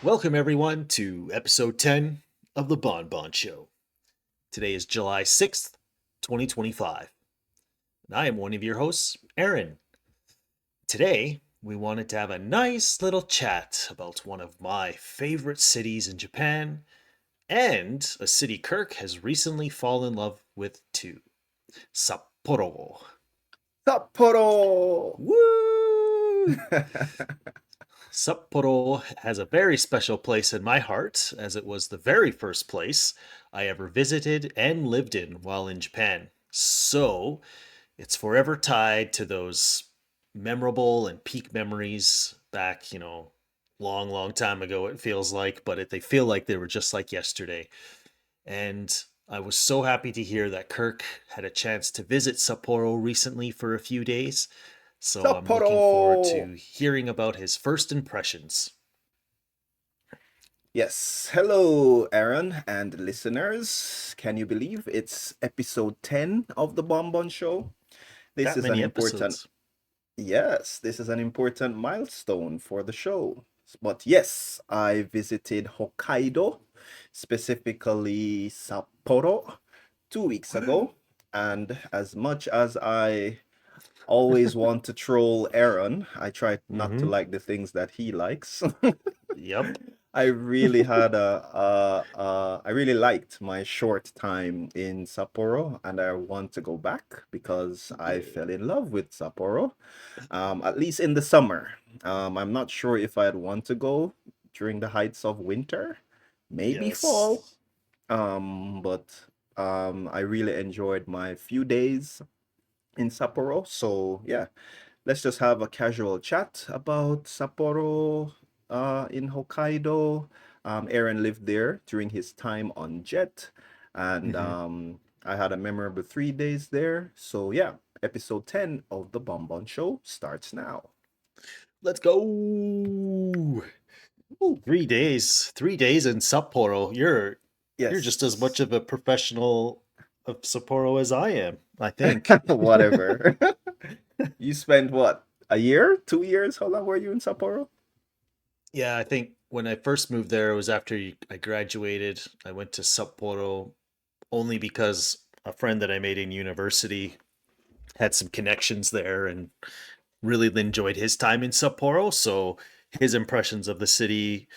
Welcome, everyone, to episode 10 of the Bon Bon Show. Today is July 6th, 2025, and I am one of your hosts, Aaron. Today, we wanted to have a nice little chat about one of my favorite cities in Japan and a city Kirk has recently fallen in love with too, Sapporo. Sapporo! Woo! Sapporo has a very special place in my heart, as it was the very first place I ever visited and lived in while in Japan. So it's forever tied to those memorable and peak memories back, long, long time ago, it feels like, but they feel like they were just like yesterday. And I was so happy to hear that Kirk had a chance to visit Sapporo recently for a few days. So I'm looking forward Sapporo! to hearing about his first impressions. Yes, hello, Aaron and listeners. Can you believe it's episode 10 of the Bonbon Show? This That is an many important, episodes. yes, this is an important milestone for the show. But yes, I visited Hokkaido, specifically Sapporo, 2 weeks ago. And as much as I always want to troll Aaron, I try not to Mm-hmm. like the things that he likes. Yep. I really had I really liked my short time in Sapporo, and I want to go back because I fell Yay. in love with Sapporo, at least in the summer. I'm not sure if I'd want to go during the heights of winter, maybe fall. Yes. But I really enjoyed my few days in Sapporo. So yeah, let's just have a casual chat about Sapporo in Hokkaido. Aaron lived there during his time on Jet, and Mm-hmm. I had a memorable 3 days there. So yeah, episode 10 of the Bonbon Show starts now. Let's go. Ooh, 3 days. 3 days in Sapporo. You're just as much yes, of a professional of Sapporo as I am, I think. whatever. You spent what, a year, 2 years? How long were you in Sapporo? Yeah, I think when I first moved there, it was after I graduated. I went to Sapporo only because a friend that I made in university had some connections there and really enjoyed his time in Sapporo. So his impressions of the city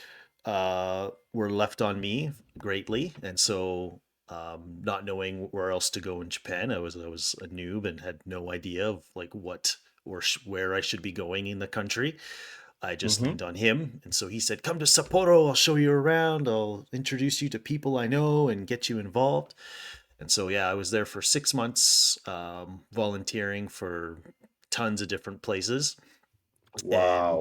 were left on me greatly. And so, not knowing where else to go in Japan, I was a noob and had no idea of like what or where I should be going in the country. I just Mm-hmm. leaned on him. And so he said, "Come to Sapporo. I'll show you around. I'll introduce you to people I know and get you involved." And so, yeah, I was there for 6 months, volunteering for tons of different places. And Wow.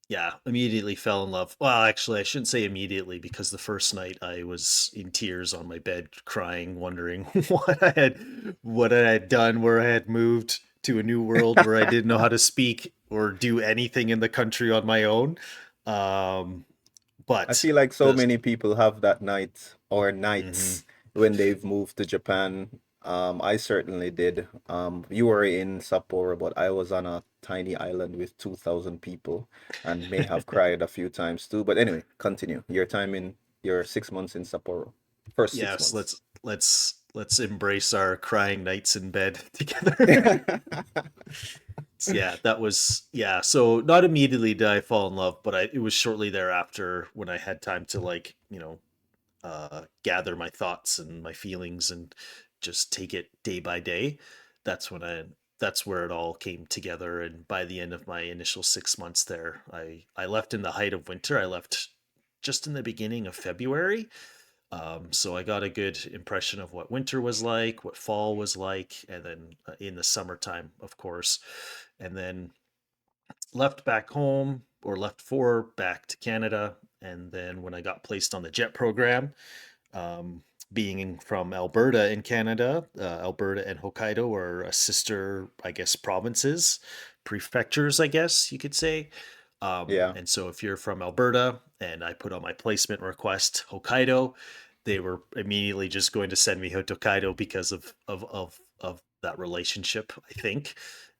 yeah, immediately fell in love. Well, actually, I shouldn't say immediately because the first night I was in tears on my bed, crying, wondering what I had done, where I had moved to a new world where I didn't know how to speak or do anything in the country on my own. Um, I but feel like so the many people have that night or mhm. nights when they've moved to Japan. I certainly did. You were in Sapporo, but I was on a tiny island with 2,000 people and may have cried a few times too. But anyway, continue. Your time in your 6 months in Sapporo. First six Yes, months. let's embrace our crying nights in bed together. Yeah, that was yeah. So not immediately did I fall in love, but it was shortly thereafter when I had time to gather my thoughts and my feelings and just take it day by day. That's when I that's where it all came together. And by the end of my initial 6 months there, I left in the height of winter. I left just in the beginning of February, so I got a good impression of what winter was like, what fall was like, and then in the summertime, of course, and then left back home or left for back to Canada. And then when I got placed on the JET program, um, being from Alberta in Canada, Alberta and Hokkaido are a sister, I guess, provinces, prefectures, I guess you could say. Yeah. And so if you're from Alberta and I put on my placement request Hokkaido, they were immediately just going to send me to Hokkaido because of that relationship, I think.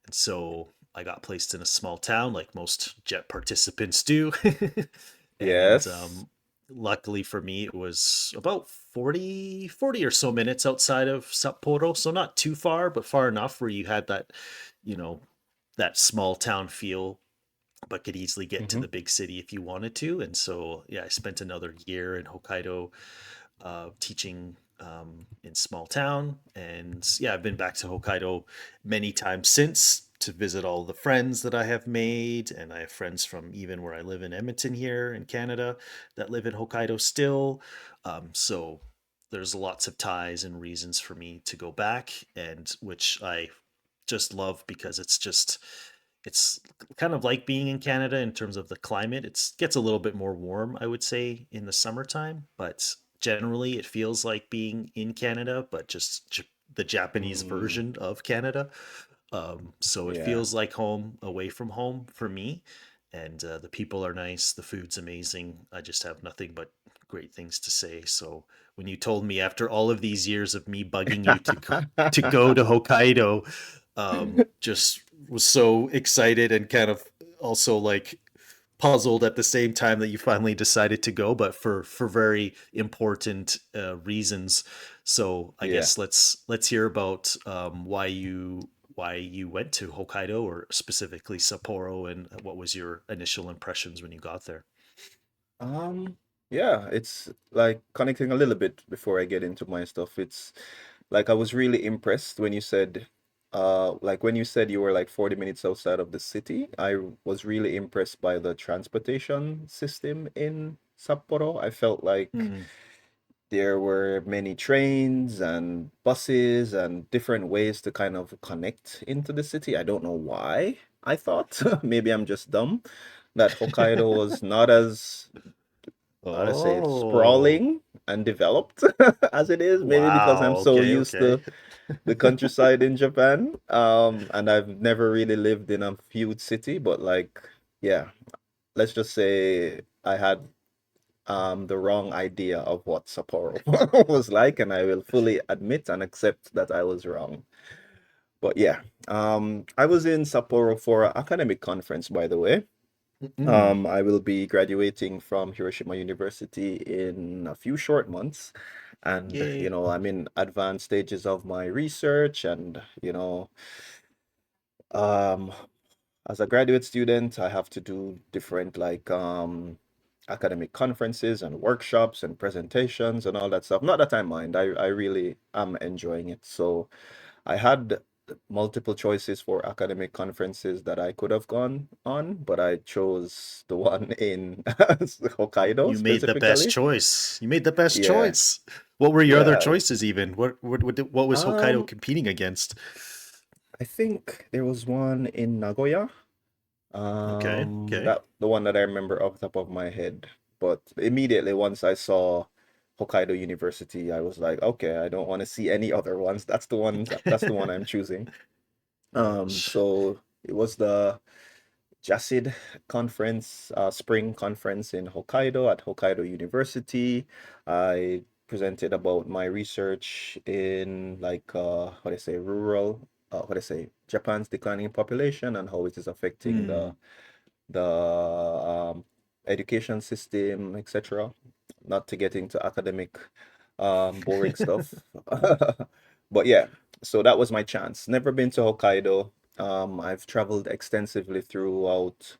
And so I got placed in a small town like most jet participants do. and Yes. luckily for me, it was about 40 or so minutes outside of Sapporo, so not too far, but far enough where you had that, you know, that small town feel, but could easily get to Mm-hmm. the big city if you wanted to. And so, yeah, I spent another year in Hokkaido teaching in small town. And yeah, I've been back to Hokkaido many times since to visit all the friends that I have made. And I have friends from even where I live in Edmonton here in Canada that live in Hokkaido still. So there's lots of ties and reasons for me to go back, and which I just love because it's kind of like being in Canada in terms of the climate. It gets a little bit more warm, I would say, in the summertime, but generally it feels like being in Canada, but just the Japanese Mm, version of Canada. So it yeah. feels like home away from home for me. And the people are nice. The food's amazing. I just have nothing but great things to say. So when you told me after all of these years of me bugging you to go to Hokkaido, just was so excited and kind of also like puzzled at the same time that you finally decided to go, but for very important reasons. So I Yeah. guess let's hear about why you went to Hokkaido, or specifically Sapporo, and what was your initial impressions when you got there. Um, yeah, it's like connecting a little bit before I get into my stuff. It's like I was really impressed when you said, like when you said you were like 40 minutes outside of the city. I was really impressed by the transportation system in Sapporo. I felt like Hmm. there were many trains and buses and different ways to kind of connect into the city. I don't know why. I thought maybe I'm just dumb that Hokkaido was not as, how to say it, Oh, sprawling and developed as it is. Maybe because I'm wow. so Okay, used okay. to the countryside in Japan. And I've never really lived in a huge city, but like, yeah, let's just say I had the wrong idea of what Sapporo was like, and I will fully admit and accept that I was wrong. But yeah, I was in Sapporo for an academic conference, by the way. Mm. I will be graduating from Hiroshima University in a few short months. And, Yay. I'm in advanced stages of my research and, um, as a graduate student, I have to do different like academic conferences and workshops and presentations and all that stuff. Not that I mind. I really am enjoying it. So I had multiple choices for academic conferences that I could have gone on, but I chose the one in Hokkaido You made the best specifically. choice. You made the best Yeah. choice. What were your other Yeah. choices even? What was Hokkaido Um, competing against? I think there was one in Nagoya. Okay, okay. That the one that I remember off the top of my head. But immediately once I saw Hokkaido University, I was like, okay, I don't want to see any other ones. That's the one I'm choosing. Gosh. So it was the JACID conference, spring conference in Hokkaido at Hokkaido University. I presented about my research in like what I say, what I say, Japan's declining population and how it is affecting Hmm. the education system, etc. Not to get into academic boring stuff. But yeah, so that was my chance. Never been to Hokkaido. I've traveled extensively throughout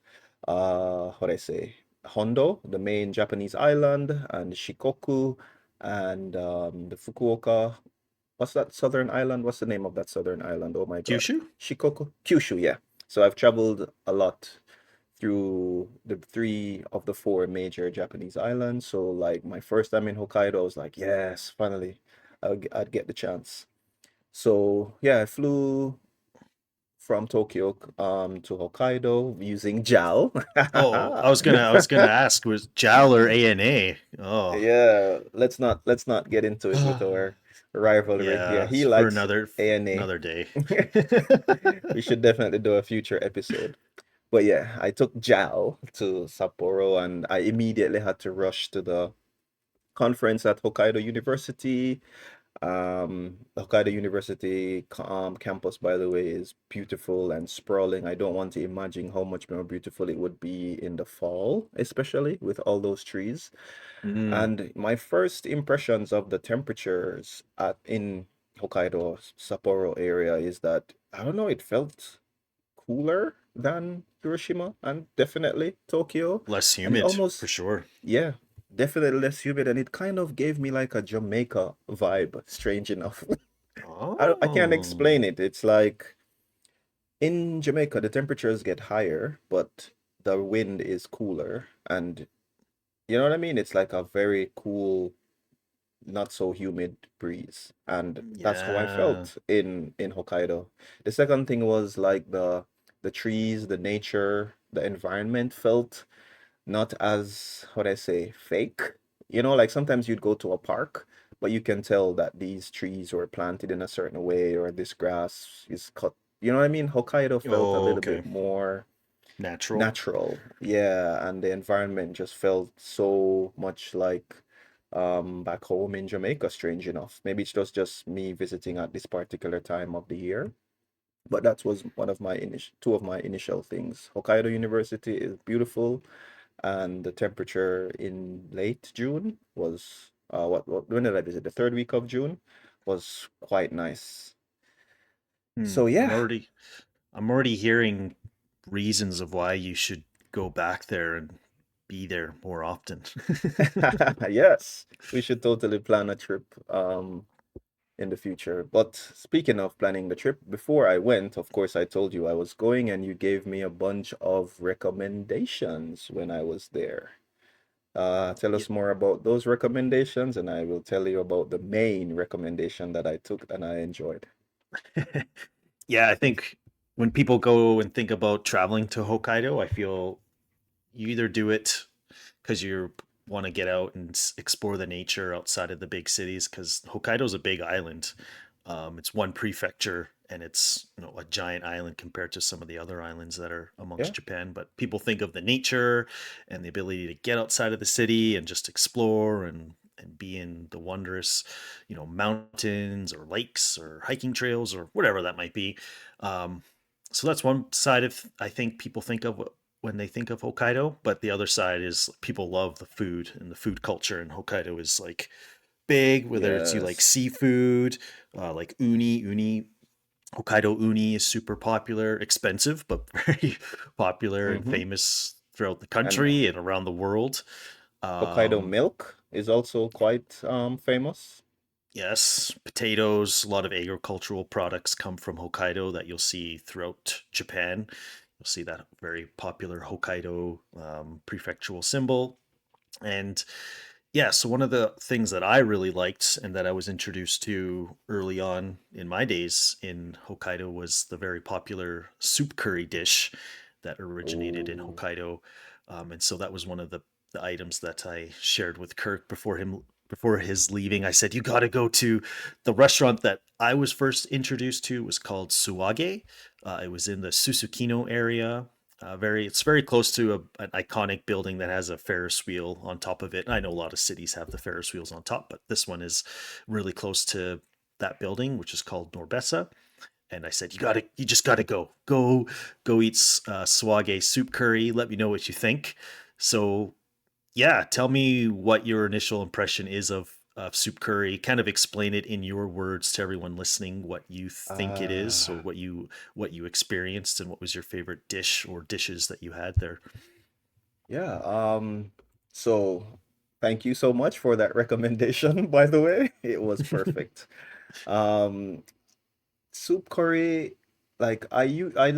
what I say, Hondo, the main Japanese island, and Shikoku, and the Fukuoka. What's that southern island? What's the name of that southern island? Oh my God. Kyushu? Shikoku? Kyushu, yeah. So I've traveled a lot through the three of the four major Japanese islands. So like my first time in Hokkaido, I was like, yes, finally, I'd get the chance. So yeah, I flew from Tokyo to Hokkaido using JAL. Oh, I was gonna ask, was JAL or ANA? Oh. Yeah, let's not get into it with our rivalry. Yeah, Yeah, it's he for likes ANA. another day. We should definitely do a future episode. But yeah, I took JAL to Sapporo and I immediately had to rush to the conference at Hokkaido University. Hokkaido University campus, by the way, is beautiful and sprawling. I don't want to imagine how much more beautiful it would be in the fall, especially with all those trees. Mm, And my first impressions of the temperatures in Hokkaido, Sapporo area is that I don't know, it felt cooler than Hiroshima and definitely Tokyo. less And it humid for almost, sure. yeah, definitely less humid. And it kind of gave me like a Jamaica vibe, strange enough. I can't Oh, explain it. It's like in Jamaica, the temperatures get higher, but the wind is cooler. And you know what I mean? It's like a very cool, not so humid breeze. And that's how I yeah. felt in Hokkaido. The second thing was like the trees, the nature, the environment felt not as, how do I say, fake. You know, like sometimes you'd go to a park, but you can tell that these trees were planted in a certain way or this grass is cut. You know what I mean? Hokkaido felt a Oh, little okay. bit more Natural. natural. Yeah, and the environment just felt so much like back home in Jamaica, strange enough. Maybe it's just me visiting at this particular time of the year. But that was one of my initial two of my initial things. Hokkaido University is beautiful, and the temperature in late June was what when did I visit? The third week of June was quite nice. Hmm. So I'm yeah, already I'm already hearing reasons of why you should go back there and be there more often. yes, we should totally plan a trip in the future. But speaking of planning the trip, before I went, of course, I told you I was going, and you gave me a bunch of recommendations when I was there. Tell Yeah. us more about those recommendations, and I will tell you about the main recommendation that I took and I enjoyed. Yeah, I think when people go and think about traveling to Hokkaido, I feel you either do it because you want to get out and explore the nature outside of the big cities because Hokkaido's a big island. It's one prefecture and it's a giant island compared to some of the other islands that are Yeah. amongst Japan. But people think of the nature and the ability to get outside of the city and just explore and be in the wondrous, mountains or lakes or hiking trails or whatever that might be. Um, so that's one side of I think people think of when they think of Hokkaido, but the other side is people love the food and the food culture, and Hokkaido is like big. Whether it's you like Yes. seafood, like uni, Hokkaido uni is super popular, expensive but very popular and Mm-hmm. famous throughout the And country and around the world. Hokkaido Um, milk is also quite famous. yes, potatoes, a lot of agricultural products come from Hokkaido that you'll see throughout Japan. You'll see that very popular Hokkaido prefectural symbol. And yeah, so one of the things that I really liked and that I was introduced to early on in my days in Hokkaido was the very popular soup curry dish that originated in Oh, Hokkaido. And so that was one of the items that I shared with Kirk before his leaving. I said, you got to go to the restaurant that I was first introduced to was called Suage. It was in the Susukino area, it's very close to an iconic building that has a Ferris wheel on top of it. I know a lot of cities have the Ferris wheels on top, but this one is really close to that building, which is called Norbessa. And I said, you just gotta go eat swage soup curry. Let me know what you think. So yeah, tell me what your initial impression is of soup curry. Kind of explain it in your words to everyone listening what you think it is or ah, what you experienced and what was your favorite dish or dishes that you had there. yeah. So thank you so much for that recommendation, by the way. It was perfect. Um, Soup curry, I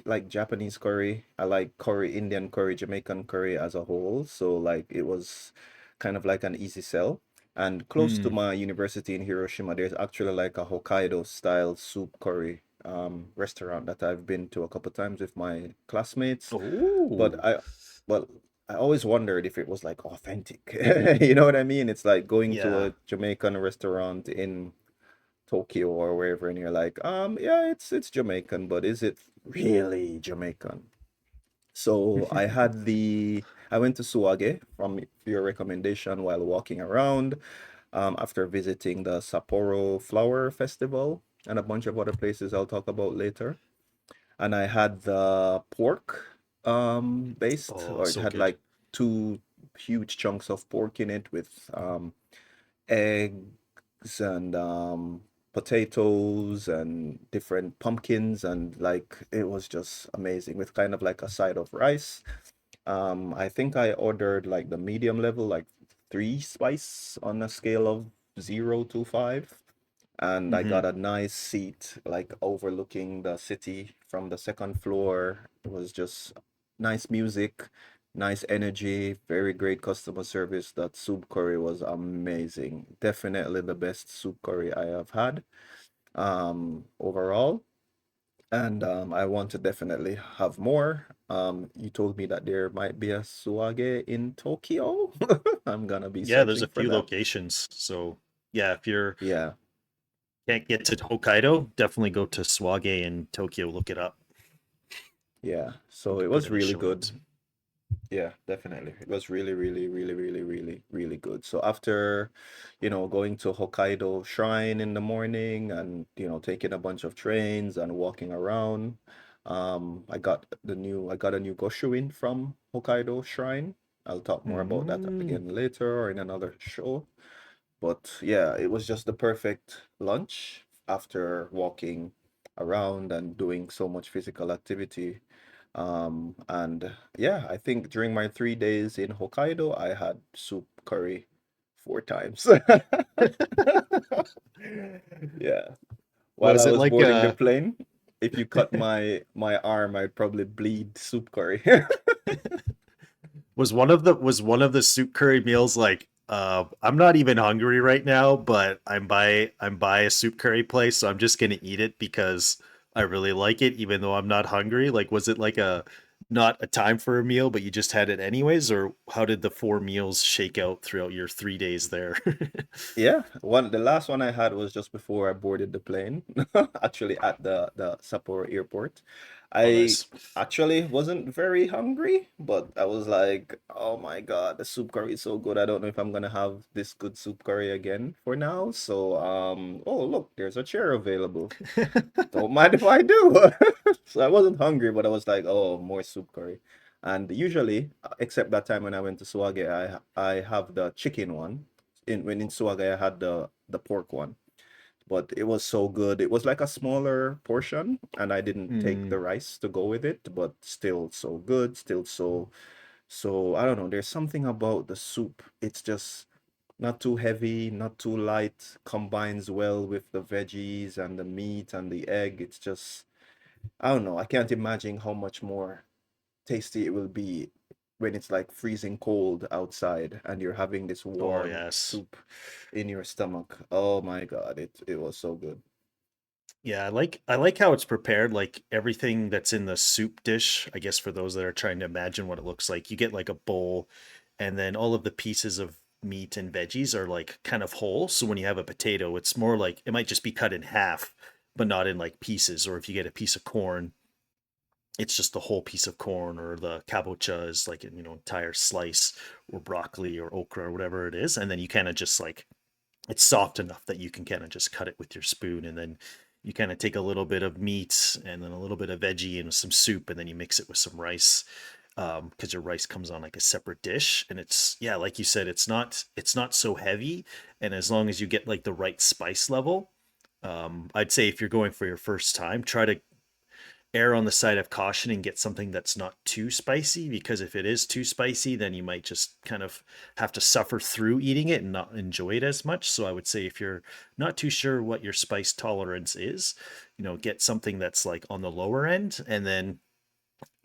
like Japanese curry. I like curry, Indian curry, Jamaican curry as a whole. So like it was kind of like an easy sell. And close to Hmm. my university in Hiroshima, there's actually like a Hokkaido style soup curry restaurant that I've been to a couple times with my classmates. But Oh, well, I always wondered if it was like authentic. You know what I mean? It's like going to yeah. a Jamaican restaurant in Tokyo or wherever, and you're like, yeah, it's Jamaican, but is it really Jamaican? So I went to Suage from your recommendation while walking around. after visiting the Sapporo Flower Festival and a bunch of other places I'll talk about later. And I had the pork based, Oh, or it so had good. like two huge chunks of pork in it with eggs and potatoes and different pumpkins, and like it was just amazing with kind of like a side of rice. I think I ordered like the medium level, like three spice on a scale of 0 to 5. And I Hmm. got a nice seat like overlooking the city from the second floor. It was just nice music, nice energy, very great customer service. That soup curry was amazing. Definitely the best soup curry I have had overall. And I want to definitely have more. You told me that there might be a suage in Tokyo. I'm gonna be Yeah, there's a searching for few that. locations. So yeah, if you're Yeah, can't get to Hokkaido, definitely go to Swage in Tokyo. Look it up. yeah. So it Put was in the really show good. notes. Yeah, definitely. It was really, really, really, really, really, really good. So after, going to Hokkaido Shrine in the morning and, taking a bunch of trains and walking around, I got a new Goshuin from Hokkaido Shrine. I'll talk more about that Mm. again later or in another show. But yeah, it was just the perfect lunch after walking around and doing so much physical activity. And yeah, I think during my 3 days in Hokkaido, I had soup curry 4 times. Yeah. While Was I it was like boarding the plane, if you cut my arm, I'd probably bleed soup curry. was one of the soup curry meals like I'm not even hungry right now, but I'm by a soup curry place, so I'm just gonna eat it because I really like it, even though I'm not hungry. Like, was it like a not a time for a meal, but you just had it anyways, or how did the four meals shake out throughout your 3 days there? Yeah, the last one I had was just before I boarded the plane, actually at the Sapporo airport. Oh, I nice. actually wasn't very hungry, but I was like, oh my God, the soup curry is so good. I don't know if I'm gonna have this good soup curry again for now. So, oh look, there's a chair available. Don't mind if I do. So I wasn't hungry, but I was like, oh, more soup curry. And usually, except that time when I went to Swage, I have the chicken one. In Swage, I had the pork one. But it was so good. It was like a smaller portion, and I didn't take Hmm. the rice to go with it, but still so good, still so I don't know. There's something about the soup. It's just not too heavy, not too light, combines well with the veggies and the meat and the egg. It's just, I don't know. I can't imagine how much more tasty it will be when it's like freezing cold outside and you're having this Oh, warm yes. soup in your stomach. Oh my God, it was so good. Yeah, I like how it's prepared. Like everything that's in the soup dish, I guess for those that are trying to imagine what it looks like, you get like a bowl, and then all of the pieces of meat and veggies are like kind of whole. So when you have a potato, it's more like it might just be cut in half, but not in like pieces. Or if you get a piece of corn, it's just the whole piece of corn, or the kabocha is like an entire slice, or broccoli or okra or whatever it is, and then you kind of just like it's soft enough that you can kind of just cut it with your spoon, and then you kind of take a little bit of meat and then a little bit of veggie and some soup, and then you mix it with some rice, because your rice comes on like a separate dish. And it's, yeah, like you said, it's not so heavy, and as long as you get like the right spice level, I'd say if you're going for your first time, try to err on the side of caution and get something that's not too spicy, because if it is too spicy, then you might just kind of have to suffer through eating it and not enjoy it as much. So I would say if you're not too sure what your spice tolerance is, get something that's like on the lower end, and then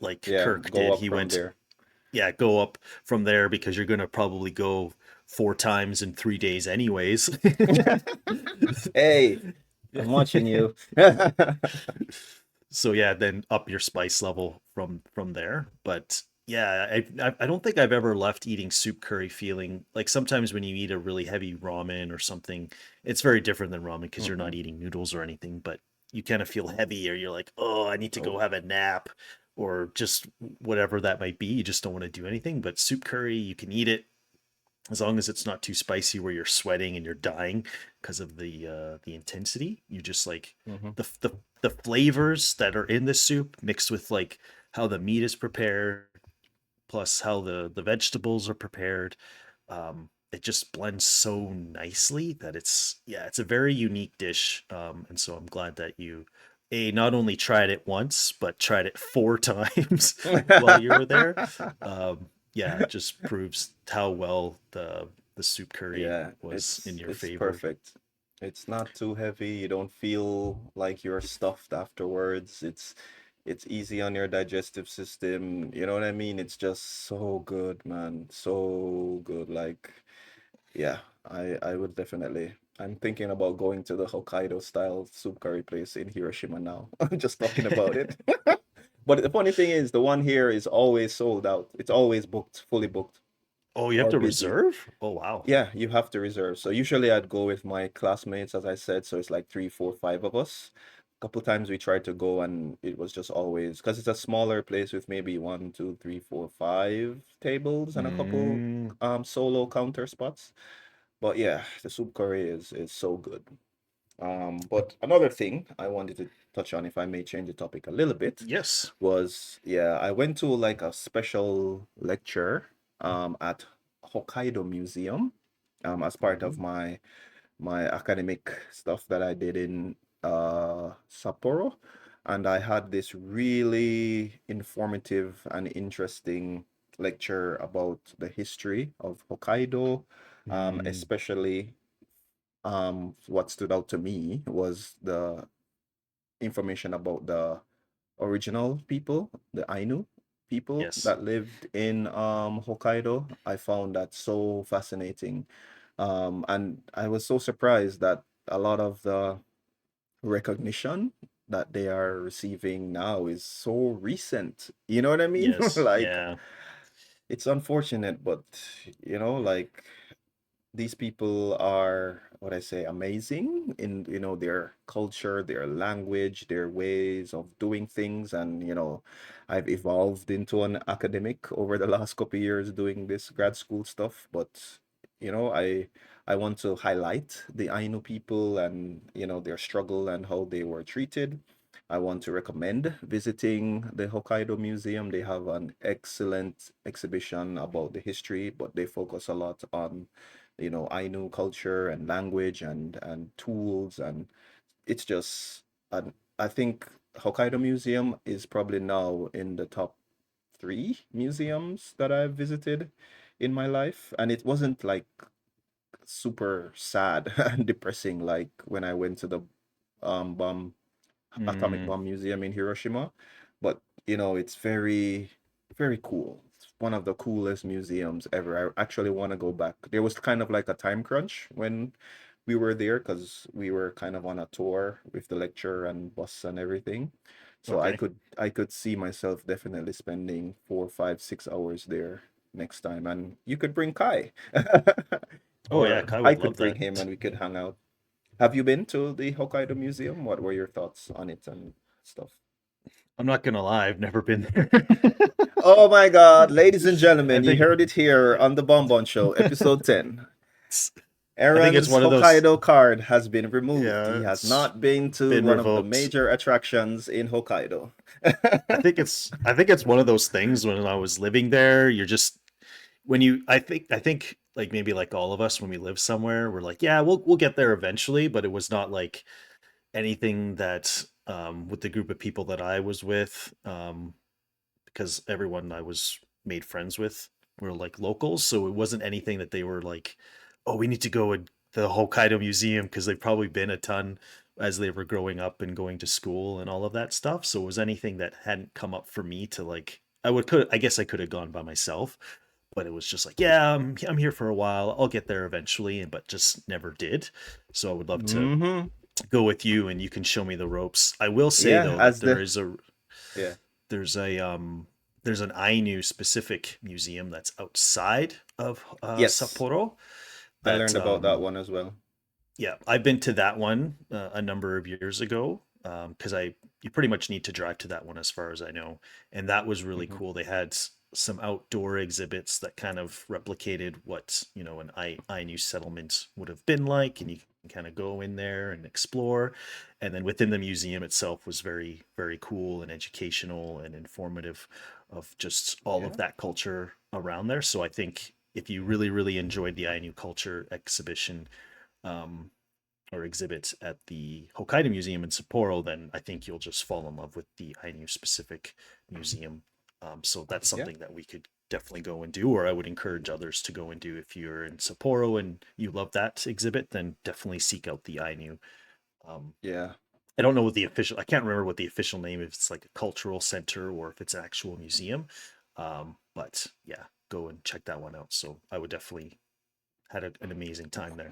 like Yeah, Kirk go did, up he from went, there. yeah, go up from there, because you're going to probably go 4 times in 3 days anyways. Hey, I'm watching you. So yeah, then up your spice level from there. But yeah, I don't think I've ever left eating soup curry feeling like, sometimes when you eat a really heavy ramen or something, it's very different than ramen because you're not Mm-mm. eating noodles or anything, but you kind of feel heavy, or you're like, oh, I need to Oh, go have a nap, or just whatever that might be. You just don't want to do anything. But soup curry, you can eat it as long as it's not too spicy where you're sweating and you're dying because of the intensity. You just like Hmm. the flavors that are in the soup mixed with like how the meat is prepared, plus how the vegetables are prepared. It just blends so nicely that it's a very unique dish. And so I'm glad that you a not only tried it once but tried it four times while you were there. Yeah, it just proves how well the soup curry Yeah, was in your it's favor. perfect. It's not too heavy. You don't feel like you're stuffed afterwards. It's easy on your digestive system. You know what I mean? It's just so good, man. So good. Like, yeah, I would definitely. I'm thinking about going to the Hokkaido style soup curry place in Hiroshima now. Just talking about it. But the funny thing is, the one here is always sold out. It's always booked, fully booked Oh, you have or to busy. reserve? Oh wow. Yeah, you have to reserve. So usually I'd go with my classmates, as I said. So it's like three, four, five of us. A couple times we tried to go, and it was just always because it's a smaller place with maybe one, two, three, four, five tables and a couple Mm, solo counter spots. But yeah, the soup curry is so good. But another thing I wanted to touch on, if I may change the topic a little bit, yes. was yeah, I went to like a special lecture at Hokkaido Museum as part of Ooh, my academic stuff that I did in Sapporo. And I had this really informative and interesting lecture about the history of Hokkaido, mm, especially what stood out to me was the information about the original people, the Ainu people yes. that lived in Hokkaido. I found that so fascinating. And I was so surprised that a lot of the recognition that they are receiving now is so recent. You know what I mean? Yes. Like, Yeah. it's unfortunate, but like these people are what I say amazing in their culture, their language, their ways of doing things, and I've evolved into an academic over the last couple of years doing this grad school stuff, but you know I I want to highlight the Ainu people and their struggle and how they were treated. I want to recommend visiting the Hokkaido Museum. They have an excellent exhibition about the history, but they focus a lot on Ainu culture and language and tools, and it's just I think Hokkaido Museum is probably now in the top three museums that I've visited in my life, and it wasn't like super sad and depressing like when I went to the bomb atomic Mm, bomb museum in Hiroshima, but it's very very cool. It's one of the coolest museums ever. I actually want to go back. There was kind of like a time crunch when we were there because we were kind of on a tour with the lecture and bus and everything. So I okay. could I could see myself definitely spending 4, 5, 6 hours there next time. And you could bring Kai. Oh yeah, Or Kai I would could love bring that. him and we could hang out. Have you been to the Hokkaido Museum? What were your thoughts on it and stuff? I'm not gonna lie, I've never been there. Oh my God, ladies and I gentlemen, you think heard it here on the Bonbon Show, episode 10. it's I think it's Aaron's one of those. Hokkaido card has been removed. He Yeah, has it's not been to been one of the revoked. major attractions in Hokkaido. I think it's one of those things when I was living there, you're just when you I think like maybe like all of us when we live somewhere, we're like, yeah, we'll get there eventually, but it was not like anything that with the group of people that I was with, because everyone I was made friends with were like locals, so it wasn't anything that they were like, oh, we need to go to the Hokkaido Museum because they've probably been a ton as they were growing up and going to school and all of that stuff. So it was anything that hadn't come up for me to like. I guess I could have gone by myself, but it was just like, yeah, I'm here for a while. I'll get there eventually, but just never did. So I would love to Mm-hmm. go with you and you can show me the ropes. I will say Yeah, though that as the yeah. there's a there's an Ainu specific museum that's outside of Yes, Sapporo I that learned about that one as well. yeah, I've been to that one a number of years ago because I you pretty much need to drive to that one as far as I know, and that was really Hmm. cool. They had some outdoor exhibits that kind of replicated what an Ainu settlement would have been like, and you can kind of go in there and explore. And then within the museum itself was very very cool and educational and informative of just all of Yeah. that culture around there. So I think if you really really enjoyed the Ainu culture exhibition, um, or exhibit at the Hokkaido Museum in Sapporo, then I think you'll just fall in love with the Ainu specific museum. So that's Yeah. something that we could definitely go and do, or I would encourage others to go and do. If you're in Sapporo and you love that exhibit, then definitely seek out the Ainu. Um, Yeah. I don't know what the official, I can't remember what the official name, if it's like a cultural center or if it's an actual museum. But yeah, go and check that one out. So I would definitely had an amazing time there.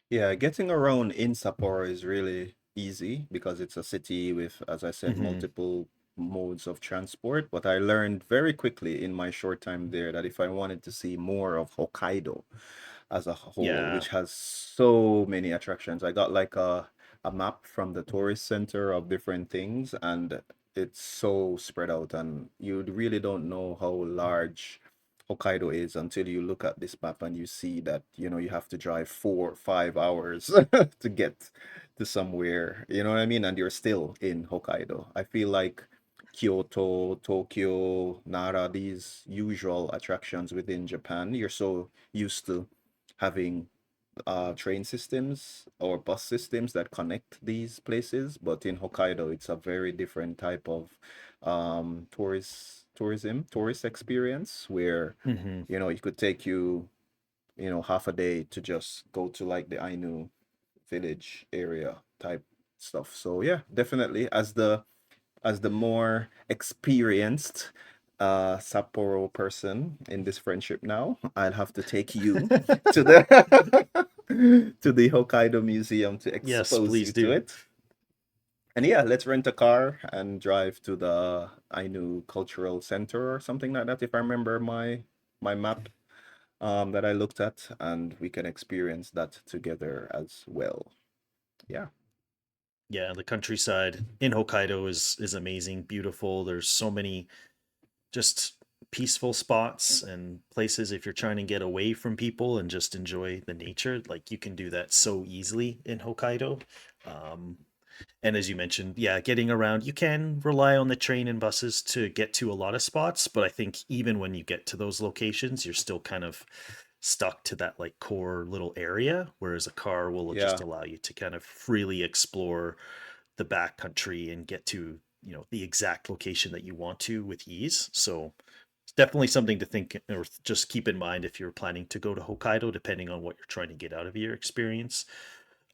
Yeah, getting around in Sapporo is really easy because it's a city with, as I said, Hmm. multiple modes of transport. But I learned very quickly in my short time there that if I wanted to see more of Hokkaido as a whole, Yeah. which has so many attractions, I got like a map from the tourist center of different things, and it's so spread out, and you really don't know how large Hokkaido is until you look at this map and you see that, you have to drive 4, 5 hours to get to somewhere, you know what I mean? And you're still in Hokkaido. I feel like Kyoto, Tokyo, Nara, these usual attractions within Japan, you're so used to having train systems or bus systems that connect these places, but in Hokkaido, it's a very different type of tourist experience where Hmm. it could take you half a day to just go to like the Ainu village area type stuff. So yeah, definitely as the more experienced Sapporo person in this friendship now, I'll have to take you to the to the Hokkaido Museum to Yes, expose please you to do. it. And yeah, let's rent a car and drive to the Ainu Cultural Center or something like that, if I remember my map that I looked at, and we can experience that together as well. Yeah. Yeah, the countryside in Hokkaido is amazing, beautiful. There's so many just peaceful spots and places if you're trying to get away from people and just enjoy the nature. Like you can do that so easily in Hokkaido. Um, and as you mentioned, yeah, getting around, you can rely on the train and buses to get to a lot of spots, but I think even when you get to those locations, you're still kind of stuck to that like core little area, whereas a car will just Yeah. allow you to kind of freely explore the back country and get to, the exact location that you want to with ease. So it's definitely something to think or just keep in mind if you're planning to go to Hokkaido, depending on what you're trying to get out of your experience.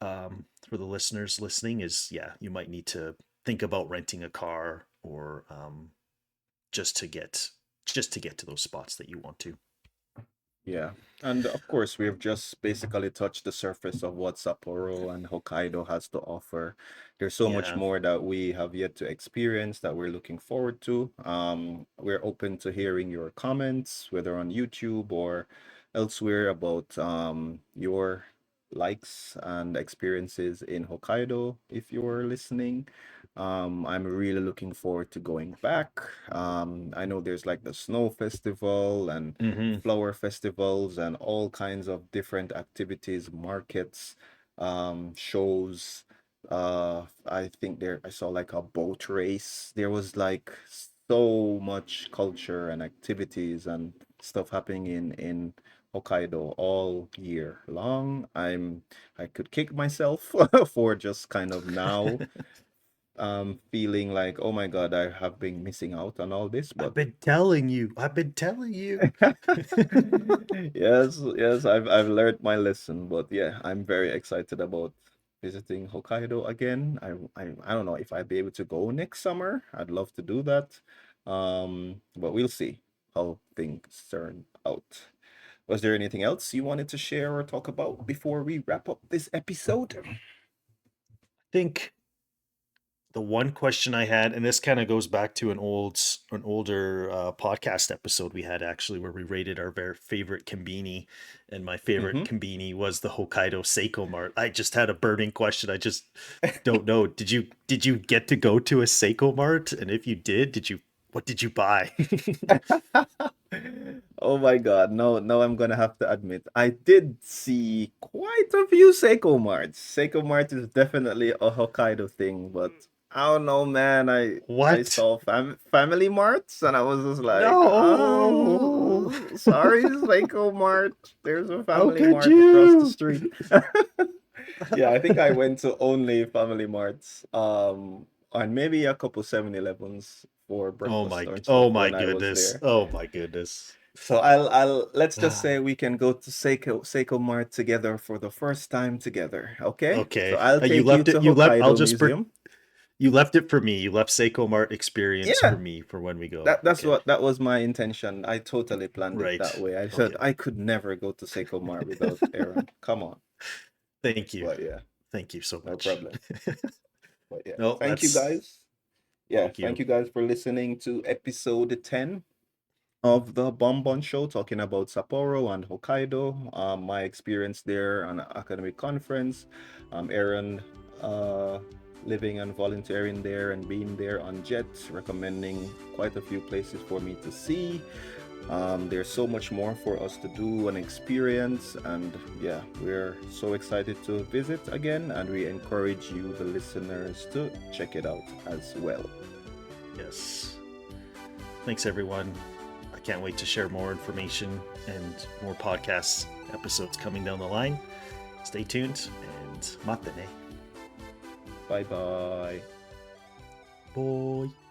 For the listeners listening, is yeah, you might need to think about renting a car or just to get to those spots that you want to. Yeah. And of course, we've just basically touched the surface of what Sapporo and Hokkaido has to offer. There's so much Yeah. more that we have yet to experience that we're looking forward to. We're open to hearing your comments, whether on YouTube or elsewhere, about your likes and experiences in Hokkaido if you're listening. I'm really looking forward to going back. I know there's like the snow festival and Hmm. flower festivals and all kinds of different activities, markets, shows. I think I saw like a boat race. There was like so much culture and activities and stuff happening in Hokkaido all year long. I could kick myself for just kind of now feeling like, oh my God, I have been missing out on all this, I've but been telling you. I've been telling you. yes, yes, I've learned my lesson, but yeah, I'm very excited about visiting Hokkaido again. I don't know if I'd be able to go next summer. I'd love to do that. But we'll see how things turn out. Was there anything else you wanted to share or talk about before we wrap up this episode? Think the one question I had, and this kind of goes back to an older podcast episode we had actually, where we rated our very favorite kombini, and my favorite Mm-hmm. kombini was the Hokkaido Seiko Mart. I just had a burning question. I just don't know. Did you get to go to a Seiko Mart? And if you did you? What did you buy? Oh my God. No, no, I'm gonna have to admit, I did see quite a few Seiko Marts. Seiko Mart is definitely a Hokkaido thing, but I don't know, man. I What? saw Family Marts and I was just like, No. sorry, Seiko Mart. There's a How Family could Mart across the you? street. Yeah, I think I went to only Family Marts, and maybe a couple 7-Elevens for breakfast and Oh stuff my when I was goodness. there. Oh my goodness. So I'll let's just say we can go to Seiko Mart together for the first time together, okay? So Okay. I'll You take you left to it. You left. I'll Hokkaido just. Museum. You left it for me. You left Seiko Mart experience for Yeah, me for when we go. that's Okay. what that was my intention. I totally planned it that Right. way. I said Okay. I could never go to Seiko Mart without Aaron. Come on. Thank you. But yeah, Thank you so no much. problem. But yeah, No, thank you that's. guys. Yeah, Thank thank you. you guys for listening to episode 10 of the Bonbon Show, talking about Sapporo and Hokkaido, my experience there on an academic conference, Aaron uh, living and volunteering there and being there on Jet, recommending quite a few places for me to see. There's so much more for us to do and experience, and yeah, we're so excited to visit again, and we encourage you, the listeners, to check it out as well. Yes. Thanks, everyone. I can't wait to share more information and more podcast episodes coming down the line. Stay tuned and matane. Bye bye. Bye.